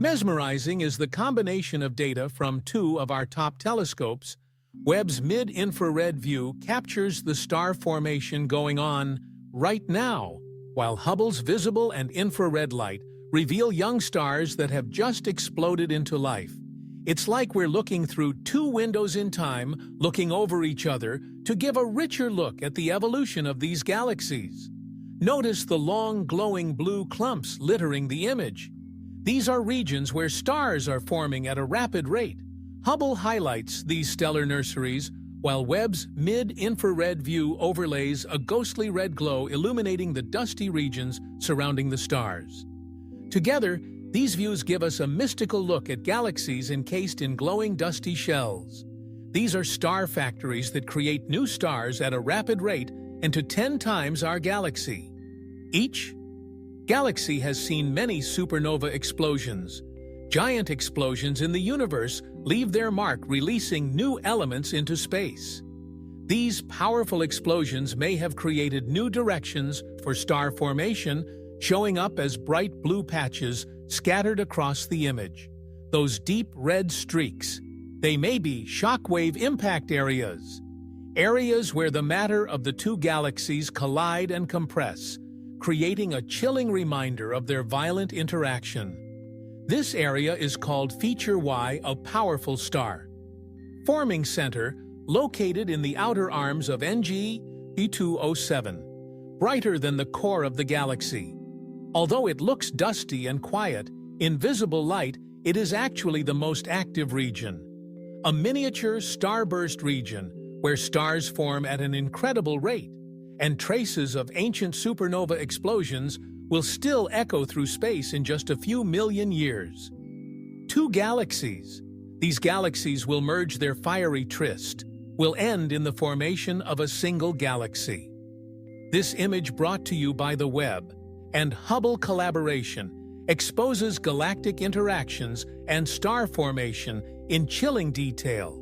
Mesmerizing is the combination of data from two of our top telescopes. Webb's mid-infrared view captures the star formation going on right now, while Hubble's visible and infrared light reveal young stars that have just exploded into life. It's like we're looking through two windows in time, looking over each other to give a richer look at the evolution of these galaxies. Notice the long, glowing blue clumps littering the image. These are regions where stars are forming at a rapid rate. Hubble highlights these stellar nurseries, while Webb's mid-infrared view overlays a ghostly red glow illuminating the dusty regions surrounding the stars. Together, these views give us a mystical look at galaxies encased in glowing dusty shells. These are star factories that create new stars at a rapid rate and to 10 times our galaxy. Each galaxy has seen many supernova explosions. Giant explosions in the universe leave their mark, releasing new elements into space. These powerful explosions may have created new directions for star formation, showing up as bright blue patches scattered across the image. Those deep red streaks, they may be shockwave impact areas. Areas where the matter of the two galaxies collide and compress, creating a chilling reminder of their violent interaction. This area is called Feature Y, a powerful star. Forming center, located in the outer arms of NG B207, brighter than the core of the galaxy. Although it looks dusty and quiet, in visible light, it is actually the most active region. A miniature starburst region where stars form at an incredible rate, and traces of ancient supernova explosions will still echo through space in just a few million years. Two galaxies. These galaxies will merge their fiery tryst, will end in the formation of a single galaxy. This image, brought to you by the Webb and Hubble collaboration, exposes galactic interactions and star formation in chilling detail,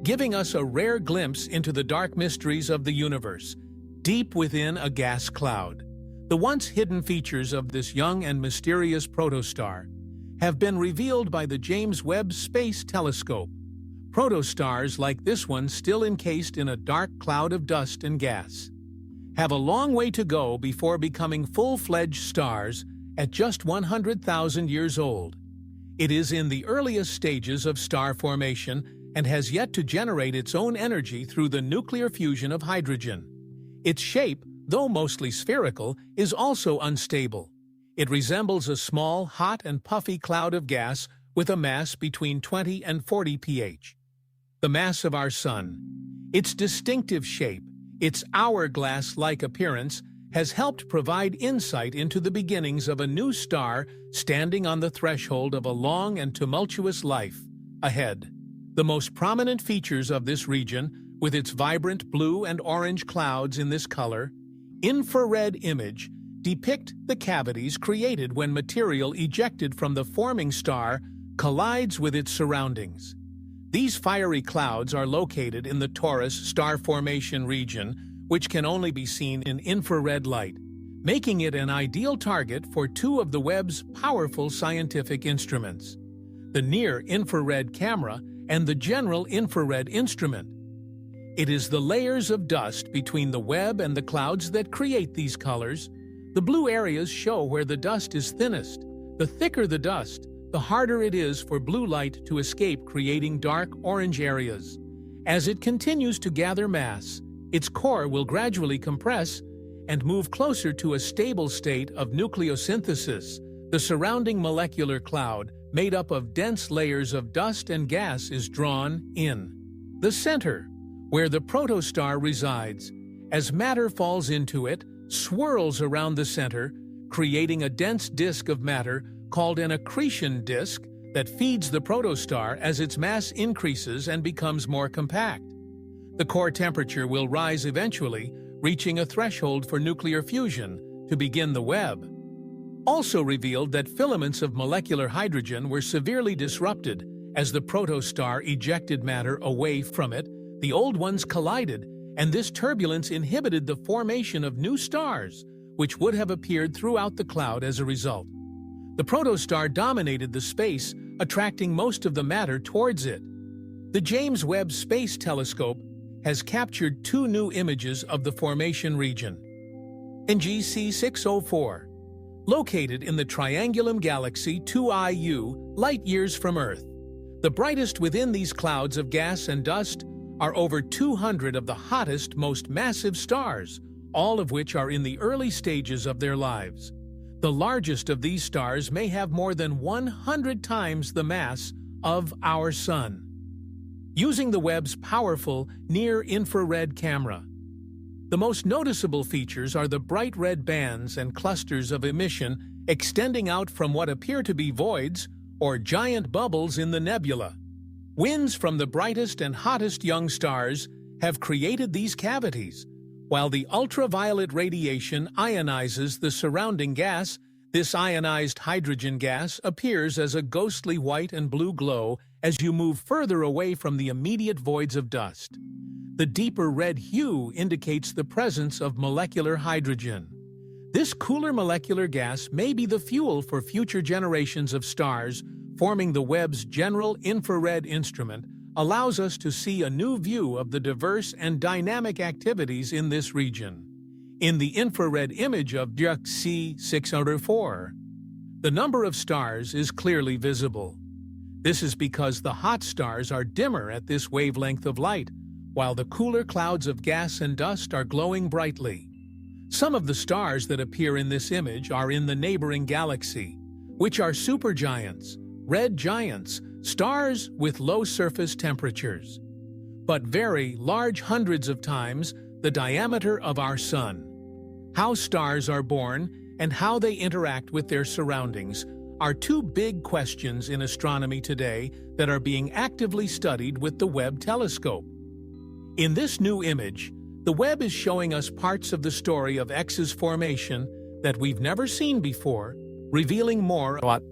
giving us a rare glimpse into the dark mysteries of the universe, deep within a gas cloud. The once hidden features of this young and mysterious protostar have been revealed by the James Webb Space Telescope. Protostars like this one, still encased in a dark cloud of dust and gas, have a long way to go before becoming full-fledged stars at just 100,000 years old. It is in the earliest stages of star formation and has yet to generate its own energy through the nuclear fusion of hydrogen. Its shape, though mostly spherical, is also unstable. It resembles a small, hot and puffy cloud of gas with a mass between 20 and 40 pH. The mass of our Sun. Its distinctive shape, its hourglass-like appearance, has helped provide insight into the beginnings of a new star standing on the threshold of a long and tumultuous life ahead. The most prominent features of this region, with its vibrant blue and orange clouds in this color, infrared image, depict the cavities created when material ejected from the forming star collides with its surroundings. These fiery clouds are located in the Taurus star formation region, which can only be seen in infrared light, making it an ideal target for two of the Webb's powerful scientific instruments, the near-infrared camera and the general infrared instrument. It is the layers of dust between the Webb and the clouds that create these colors. The blue areas show where the dust is thinnest. The thicker the dust, the harder it is for blue light to escape, creating dark orange areas. As it continues to gather mass, its core will gradually compress and move closer to a stable state of nucleosynthesis. The surrounding molecular cloud, made up of dense layers of dust and gas, is drawn in. The center, where the protostar resides, as matter falls into it, swirls around the center, creating a dense disk of matter called an accretion disk that feeds the protostar as its mass increases and becomes more compact. The core temperature will rise eventually, reaching a threshold for nuclear fusion to begin the Webb. Also revealed that filaments of molecular hydrogen were severely disrupted as the protostar ejected matter away from it. The old ones collided, and this turbulence inhibited the formation of new stars, which would have appeared throughout the cloud as a result. The protostar dominated the space, attracting most of the matter towards it. The James Webb Space Telescope has captured 2 new images of the formation region. NGC 604, located in the Triangulum Galaxy 2IU, light-years from Earth. The brightest within these clouds of gas and dust are over 200 of the hottest, most massive stars, all of which are in the early stages of their lives. The largest of these stars may have more than 100 times the mass of our Sun. Using the Webb's powerful near-infrared camera, the most noticeable features are the bright red bands and clusters of emission extending out from what appear to be voids or giant bubbles in the nebula. Winds from the brightest and hottest young stars have created these cavities. While the ultraviolet radiation ionizes the surrounding gas, this ionized hydrogen gas appears as a ghostly white and blue glow as you move further away from the immediate voids of dust. The deeper red hue indicates the presence of molecular hydrogen. This cooler molecular gas may be the fuel for future generations of stars. Forming the Webb's General Infrared Instrument allows us to see a new view of the diverse and dynamic activities in this region. In the infrared image of NGC 604, the number of stars is clearly visible. This is because the hot stars are dimmer at this wavelength of light, while the cooler clouds of gas and dust are glowing brightly. Some of the stars that appear in this image are in the neighboring galaxy, which are supergiants, red giants, stars with low surface temperatures, but very large, hundreds of times the diameter of our Sun. How stars are born and how they interact with their surroundings are 2 big questions in astronomy today that are being actively studied with the Webb telescope. In this new image, the Webb is showing us parts of the story of X's formation that we've never seen before, revealing more about